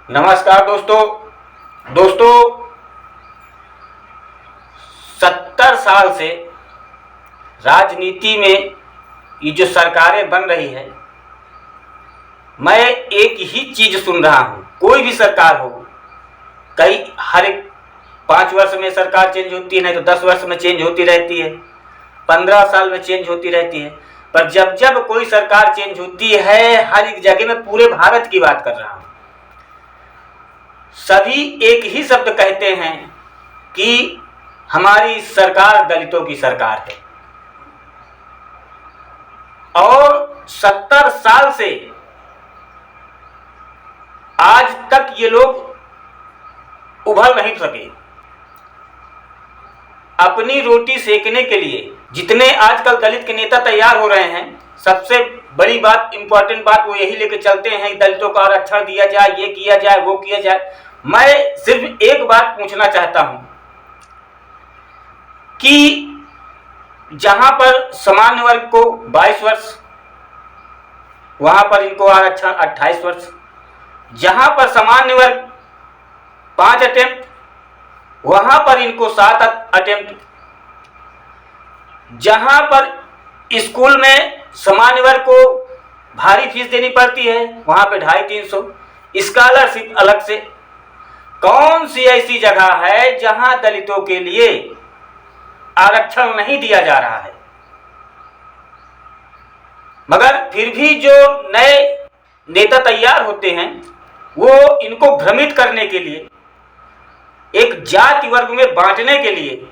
नमस्कार दोस्तों। 70 साल से राजनीति में ये जो सरकारें बन रही है, मैं एक ही चीज सुन रहा हूँ। कोई भी सरकार हो, हर एक 5 वर्ष में सरकार चेंज होती है, नहीं तो 10 वर्ष में चेंज होती रहती है, 15 साल में चेंज होती रहती है। पर जब जब कोई सरकार चेंज होती है, हर एक जगह में, पूरे भारत की बात कर रहा हूँ, सभी एक ही शब्द कहते हैं कि हमारी सरकार दलितों की सरकार है। और 70 साल से आज तक ये लोग उभर नहीं सके। अपनी रोटी सेकने के लिए जितने आजकल दलित के नेता तैयार हो रहे हैं, सबसे बड़ी बात, इंपॉर्टेंट बात वो यही लेके चलते हैं, दलितों को आरक्षण दिया जाए, ये किया जाए, वो किया जाए। मैं सिर्फ एक बात पूछना चाहता हूं कि जहां पर सामान्य वर्ग को 22 वर्ष, वहां पर इनको आरक्षण 28 वर्ष, जहां पर सामान्य वर्ग 5 अटेम्प्ट, वहां पर इनको 7 अटेम्प्ट, जहां पर स्कूल में सामान्य वर्ग को भारी फीस देनी पड़ती है, वहां पे 250-300, स्कॉलरशिप अलग से। कौन सी ऐसी जगह है जहां दलितों के लिए आरक्षण नहीं दिया जा रहा है? मगर फिर भी जो नए नेता तैयार होते हैं, वो इनको भ्रमित करने के लिए, एक जाति वर्ग में बांटने के लिए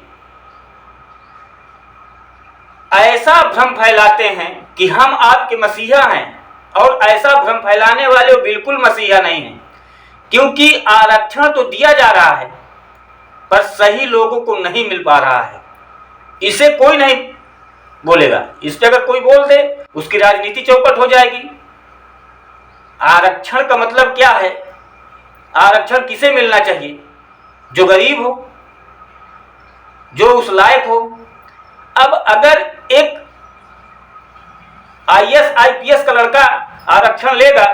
ऐसा भ्रम फैलाते हैं कि हम आपके मसीहा हैं। और ऐसा भ्रम फैलाने वाले वो बिल्कुल मसीहा नहीं हैं, क्योंकि आरक्षण तो दिया जा रहा है पर सही लोगों को नहीं मिल पा रहा है। इसे कोई नहीं बोलेगा, इस पे अगर कोई बोल दे, उसकी राजनीति चौपट हो जाएगी। आरक्षण का मतलब क्या है? आरक्षण किसे मिलना चाहिए? जो गरीब हो, जो उस लायक हो। अब अगर एक IAS IPS का लड़का आरक्षण लेगा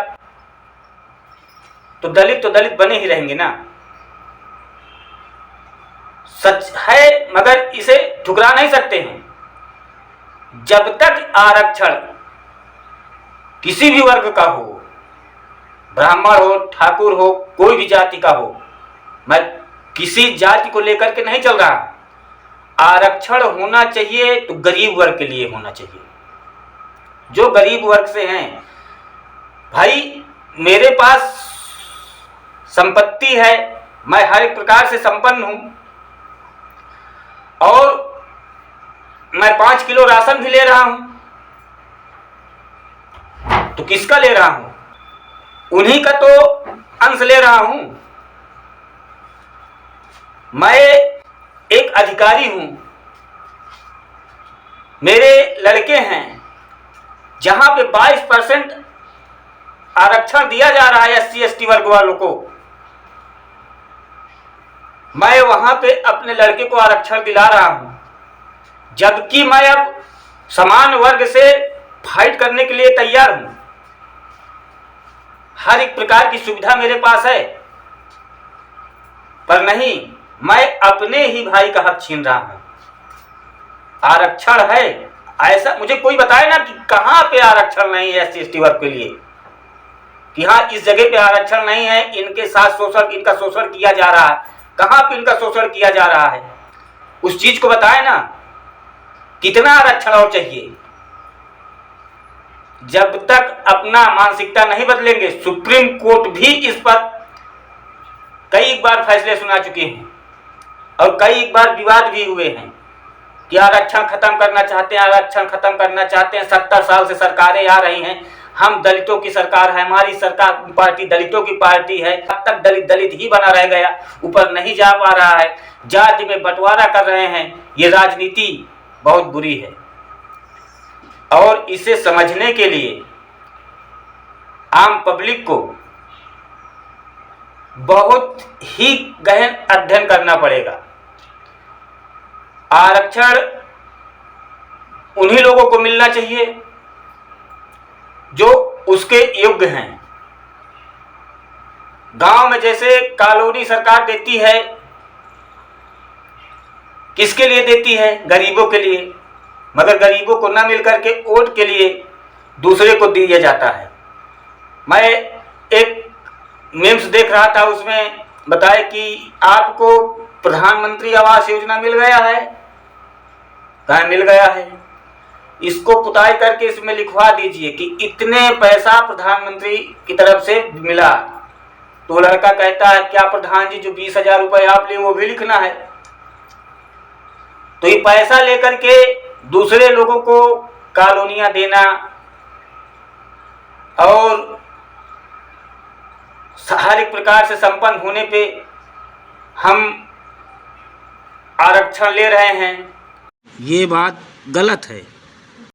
तो दलित बने ही रहेंगे ना। सच है, मगर इसे ठुकरा नहीं सकते हैं। जब तक आरक्षण किसी भी वर्ग का हो, ब्राह्मण हो, ठाकुर हो, कोई भी जाति का हो, मैं किसी जाति को लेकर के नहीं चल रहा। आरक्षण होना चाहिए तो गरीब वर्ग के लिए होना चाहिए। जो गरीब वर्ग से हैं, भाई मेरे पास संपत्ति है, मैं हर एक प्रकार से संपन्न हूं, और मैं 5 किलो राशन भी ले रहा हूं, तो किसका ले रहा हूं? उन्हीं का तो अंश ले रहा हूं। मैं एक अधिकारी हूं, मेरे लड़के हैं, जहां पे 22% आरक्षण दिया जा रहा है SC ST वर्ग वालों को, मैं वहां पे अपने लड़के को आरक्षण दिला रहा हूं। जबकि मैं अब समान वर्ग से फाइट करने के लिए तैयार हूं। हर एक प्रकार की सुविधा मेरे पास है, पर नहीं, मैं अपने ही भाई का हक छीन रहा हूं। आरक्षण है, ऐसा मुझे कोई बताए ना कि कहां पे आरक्षण नहीं है SC ST वर्ग के लिए, कि हाँ इस जगह पे आरक्षण नहीं है, इनके साथ इनका शोषण किया जा रहा है। कहां पे इनका शोषण किया जा रहा है, उस चीज को बताए ना। कितना आरक्षण और चाहिए? जब तक अपना मानसिकता नहीं बदलेंगे, सुप्रीम कोर्ट भी इस पर कई बार फैसले सुना चुके हैं और कई बार विवाद भी हुए हैं कि आरक्षण खत्म करना चाहते हैं, आरक्षण खत्म करना चाहते हैं। 70 साल से सरकारें आ रही हैं, हम दलितों की सरकार है, हमारी सरकार पार्टी दलितों की पार्टी है। अब तक दलित ही बना रह गया, ऊपर नहीं जा पा रहा है, जाति में बंटवारा कर रहे हैं। ये राजनीति बहुत बुरी है और इसे समझने के लिए आम पब्लिक को बहुत ही गहन अध्ययन करना पड़ेगा। आरक्षण उन्हीं लोगों को मिलना चाहिए जो उसके योग्य हैं। गांव में जैसे कॉलोनी सरकार देती है, किसके लिए देती है? गरीबों के लिए, मगर गरीबों को न मिल करके वोट के लिए दूसरे को दिया जाता है। मैं एक मीम्स देख रहा था, उसमें बताया कि आपको प्रधानमंत्री आवास योजना मिल गया है। कहाँ मिल गया है? इसको पुताई करके इसमें लिखवा दीजिए कि इतने पैसा प्रधानमंत्री की तरफ से मिला। तो लड़का कहता है क्या प्रधान जी, जो 20,000 रुपये आप लिए वो भी लिखना है? तो ये पैसा लेकर के दूसरे लोगों को कॉलोनियां देना और हर एक प्रकार से संपन्न होने पे हम आरक्षण ले रहे हैं, ये बात गलत है।